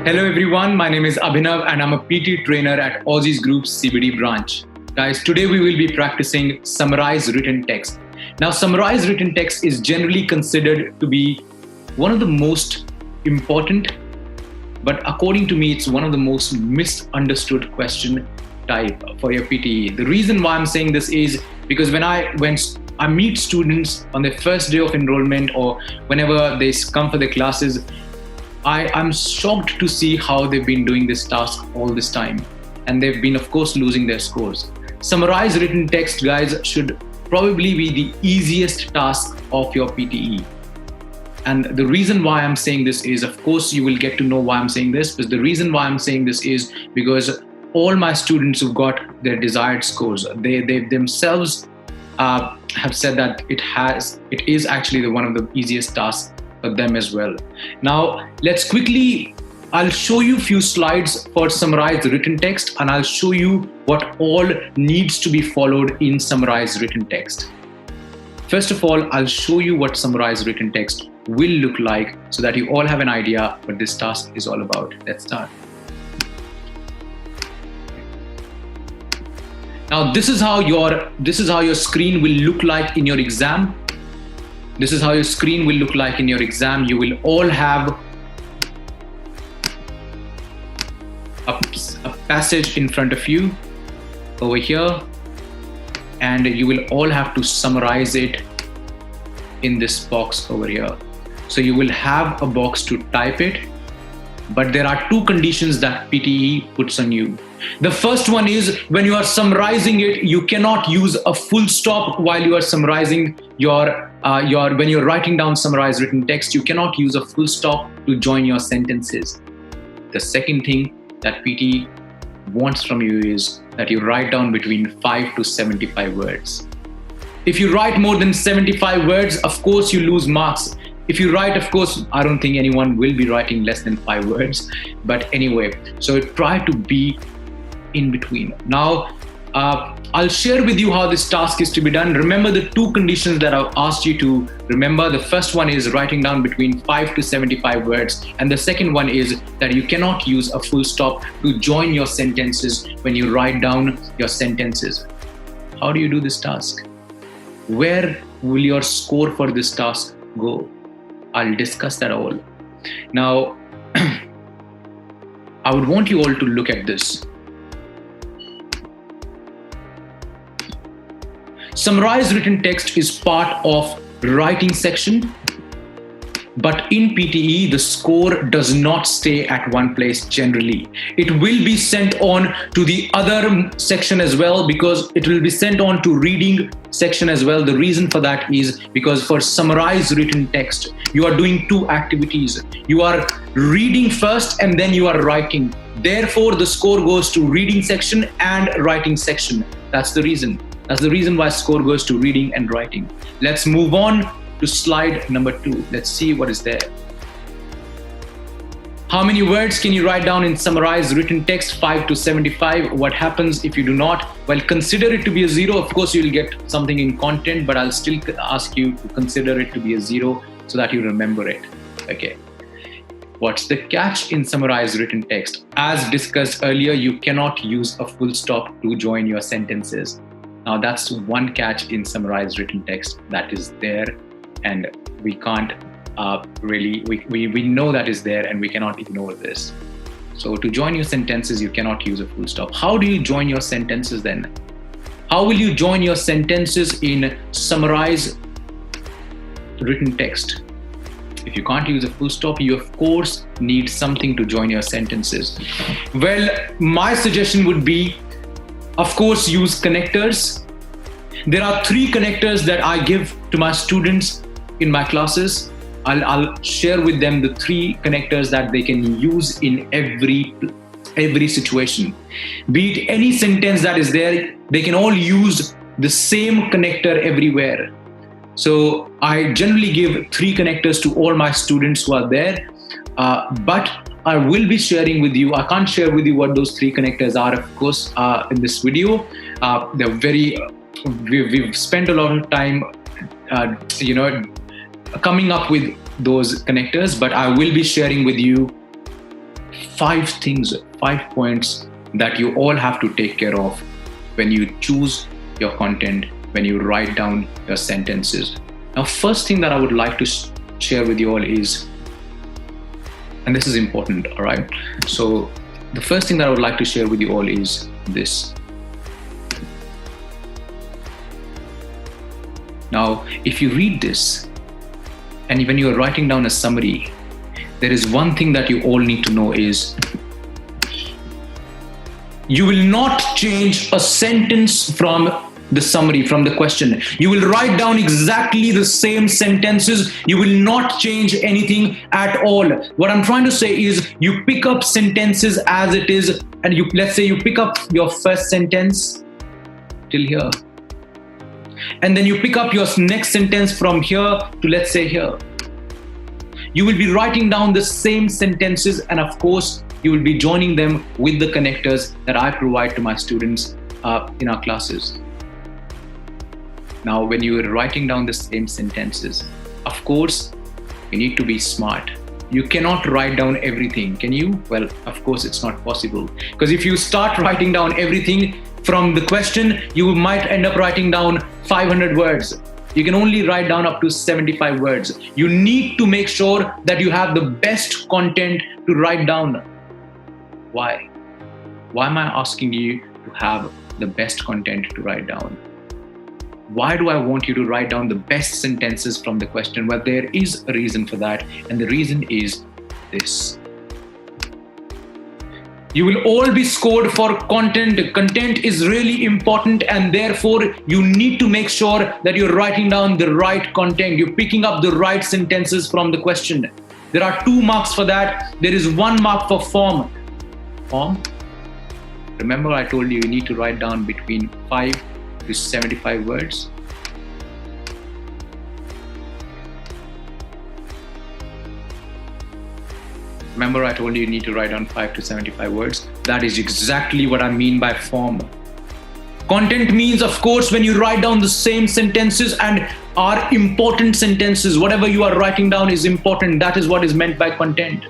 Hello everyone, my name is Abhinav and I'm a PTE Trainer at Aussizz Group CBD Branch. Guys, today we will be practicing summarized written text. Now, summarized written text is generally considered to be one of the most important, but according to me, it's one of the most misunderstood question type for your PTE. The reason why I'm saying this is because when I meet students on their first day of enrollment or whenever they come for their classes, I'm shocked to see how they've been doing this task all this time. And they've been, of course, losing their scores. Summarized written text, guys, should probably be the easiest task of your PTE. And the reason why I'm saying this is, of course, you will get to know why I'm saying this, but the reason why I'm saying this is because all my students who've got their desired scores, they themselves have said that it is actually one of the easiest tasks for them as well. Now, I'll show you a few slides for summarized written text, and I'll show you what all needs to be followed in summarized written text. First of all, I'll show you what summarized written text will look like so that you all have an idea what this task is all about. Let's start. Now, this is how your screen will look like in your exam. This is how your screen will look like in your exam. You will all have a passage in front of you over here, and you will all have to summarize it in this box over here. So you will have a box to type it, but there are two conditions that PTE puts on you. The first one is when you are summarizing it, you cannot use a full stop while you are summarizing when you're writing down summarized written text, you cannot use a full stop to join your sentences. The second thing that PTE wants from you is that you write down between 5 to 75 words. If you write more than 75 words, of course, you lose marks. If you write, of course, I don't think anyone will be writing less than 5 words. But anyway, so try to be in between. Now, I'll share with you how this task is to be done. Remember the two conditions that I've asked you to remember. The first one is writing down between 5 to 75 words. And the second one is that you cannot use a full stop to join your sentences when you write down your sentences. How do you do this task? Where will your score for this task go? I'll discuss that all. Now, I would want you all to look at this. Summarized written text is part of writing section, but in PTE, the score does not stay at one place generally. It will be sent on to the other section as well, because it will be sent on to reading section as well. The reason for that is because for summarized written text, you are doing two activities. You are reading first and then you are writing. Therefore, the score goes to reading section and writing section. That's the reason. That's the reason why score goes to reading and writing. Let's move on to slide number 2. Let's see what is there. How many words can you write down in summarized written text? 5 to 75. What happens if you do not? Well, consider it to be a 0. Of course, you'll get something in content, but I'll still ask you to consider it to be a 0 so that you remember it. Okay. What's the catch in summarized written text? As discussed earlier, you cannot use a full stop to join your sentences. Now, that's one catch in summarized written text that is there, and we can't we know that is there and we cannot ignore this. So to join your sentences, you cannot use a full stop. How do you join your sentences then? How will you join your sentences in summarized written text? If you can't use a full stop, you of course need something to join your sentences. Well, my suggestion would be, of course, use connectors. There are 3 connectors that I give to my students in my classes. I'll share with them the 3 connectors that they can use in every situation. Be it any sentence that is there, they can all use the same connector everywhere. So I generally give 3 connectors to all my students who are there, but I will be sharing with you. I can't share with you what those 3 connectors are, of course, in this video. We've spent a lot of time, coming up with those connectors, but I will be sharing with you 5 things, 5 points that you all have to take care of when you choose your content, when you write down your sentences. Now, first thing that I would like to share with you all is, and this is important, all right? So the first thing that I would like to share with you all is this. Now, if you read this, and when you are writing down a summary, there is one thing that you all need to know is, you will not change a sentence from the summary, from the question. You will write down exactly the same sentences. You will not change anything at all. What I'm trying to say is, you pick up sentences as it is, and let's say you pick up your first sentence till here, and then you pick up your next sentence from here to, let's say, here. You will be writing down the same sentences, and of course, you will be joining them with the connectors that I provide to my students in our classes. Now, when you are writing down the same sentences, of course, you need to be smart. You cannot write down everything, can you? Well, of course, it's not possible. Because if you start writing down everything from the question, you might end up writing down 500 words. You can only write down up to 75 words. You need to make sure that you have the best content to write down. Why? Why am I asking you to have the best content to write down? Why do I want you to write down the best sentences from the question? Well, there is a reason for that, and the reason is this. You will all be scored for content. Content is really important, and therefore you need to make sure that you're writing down the right content. You're picking up the right sentences from the question. There are 2 marks for that. There is 1 mark for form. Form? Remember, I told you need to write down between 5 to 75 words. Remember, I told you you need to write down 5 to 75 words. That is exactly what I mean by form. Content means, of course, when you write down the same sentences and are important sentences, whatever you are writing down is important. That is what is meant by content.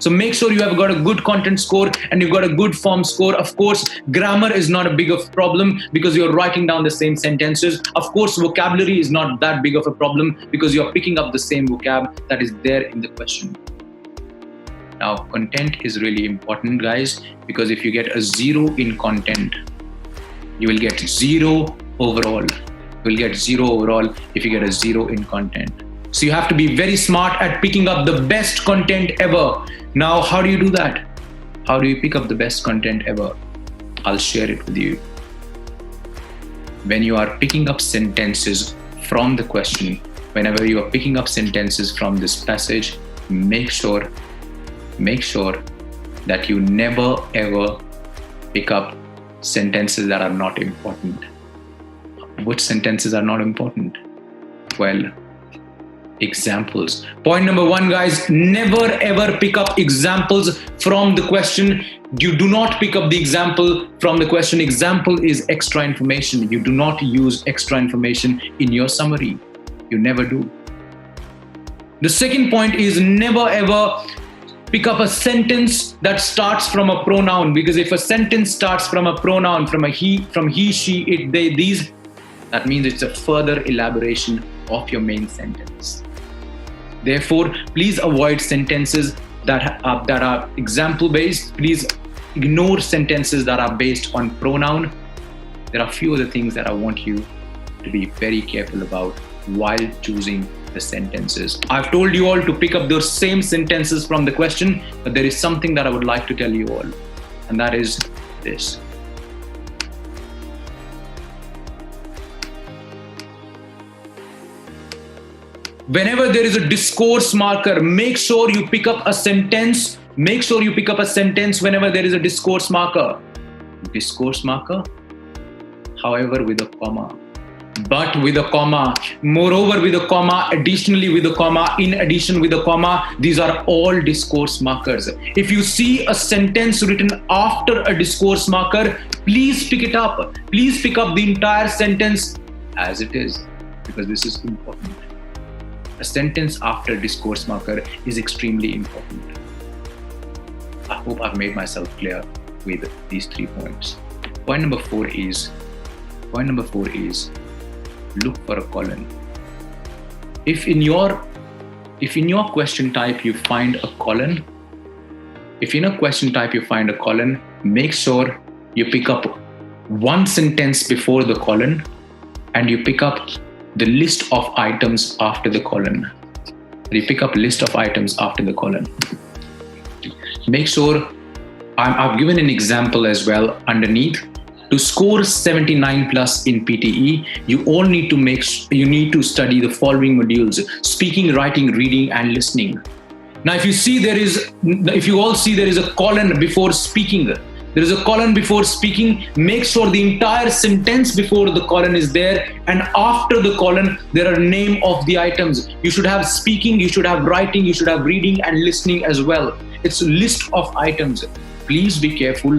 So make sure you have got a good content score and you've got a good form score. Of course, grammar is not a big of problem because you're writing down the same sentences. Of course, vocabulary is not that big of a problem because you're picking up the same vocab that is there in the question. Now, content is really important, guys, because if you get a 0 in content, you will get 0 overall. You will get 0 overall if you get a 0 in content. So you have to be very smart at picking up the best content ever. Now, how do you do that? How do you pick up the best content ever? I'll share it with you. When you are picking up sentences from the question, whenever you are picking up sentences from this passage, make sure that you never ever pick up sentences that are not important. Which sentences are not important? Well, examples. Point number 1, guys, never ever pick up examples from the question. You do not pick up the example from the question. Example is extra information. You do not use extra information in your summary. You never do. The second point is never ever pick up a sentence that starts from a pronoun, because if a sentence starts from a pronoun, from he, she, it, they, these, that means it's a further elaboration of your main sentence. Therefore, please avoid sentences that are example based. Please ignore sentences that are based on pronoun. There are a few other things that I want you to be very careful about while choosing the sentences. I've told you all to pick up those same sentences from the question, but there is something that I would like to tell you all, and that is this. Whenever there is a discourse marker, make sure you pick up a sentence. Make sure you pick up a sentence whenever there is a discourse marker. Discourse marker, however, with a comma. But with a comma, moreover with a comma, additionally with a comma, in addition with a comma, these are all discourse markers. If you see a sentence written after a discourse marker, please pick it up. Please pick up the entire sentence as it is, because this is important. A sentence after discourse marker is extremely important. I hope I've made myself clear with these 3 points. Point number four is look for a colon. If in your question type you find a colon, make sure you pick up one sentence before the colon and you pick up the list of items after the colon. Make sure, I've given an example as well underneath. To score 79 plus in PTE, you need to study the following modules: speaking, writing, reading, and listening. Now, if you all see there is a colon before speaking, make sure the entire sentence before the colon is there, and after the colon, there are name of the items. You should have speaking, you should have writing, you should have reading and listening as well. It's a list of items. Please be careful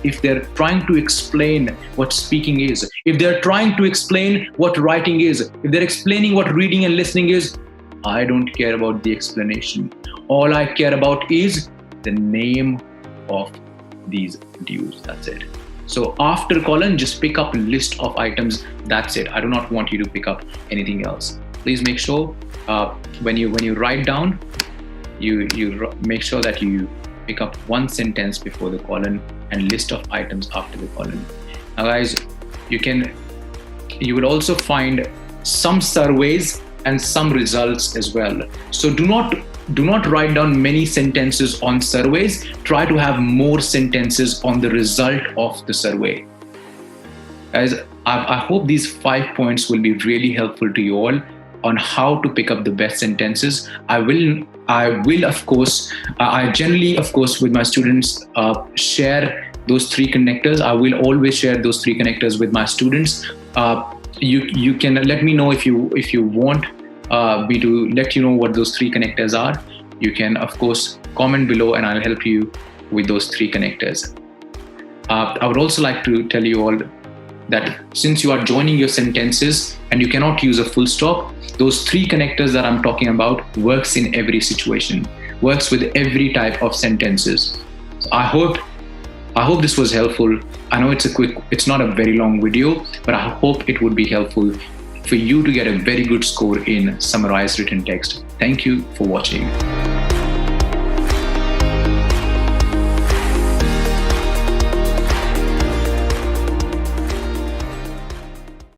if they're trying to explain what speaking is, if they're trying to explain what writing is, if they're explaining what reading and listening is, I don't care about the explanation. All I care about is the name of these modules. That's it. So after colon, just pick up a list of items. That's it. I do not want you to pick up anything else. Please make sure when you write down, you make sure that you pick up one sentence before the colon and list of items after the colon. Now guys, you will also find some surveys and some results as well. So do not write down many sentences on surveys. Try to have more sentences on the result of the survey. Guys, I hope these 5 points will be really helpful to you all on how to pick up the best sentences. I will of course, I generally of course with my students share those 3 connectors. I will always share those 3 connectors with my students. You can let me know if you want me to let you know what those 3 connectors are. You can of course comment below and I'll help you with those 3 connectors. I would also like to tell you all that since you are joining your sentences and you cannot use a full stop, those 3 connectors that I'm talking about works in every situation, works with every type of sentences. So I hope this was helpful. I know it's not a very long video, but I hope it would be helpful for you to get a very good score in summarized written text. Thank you for watching.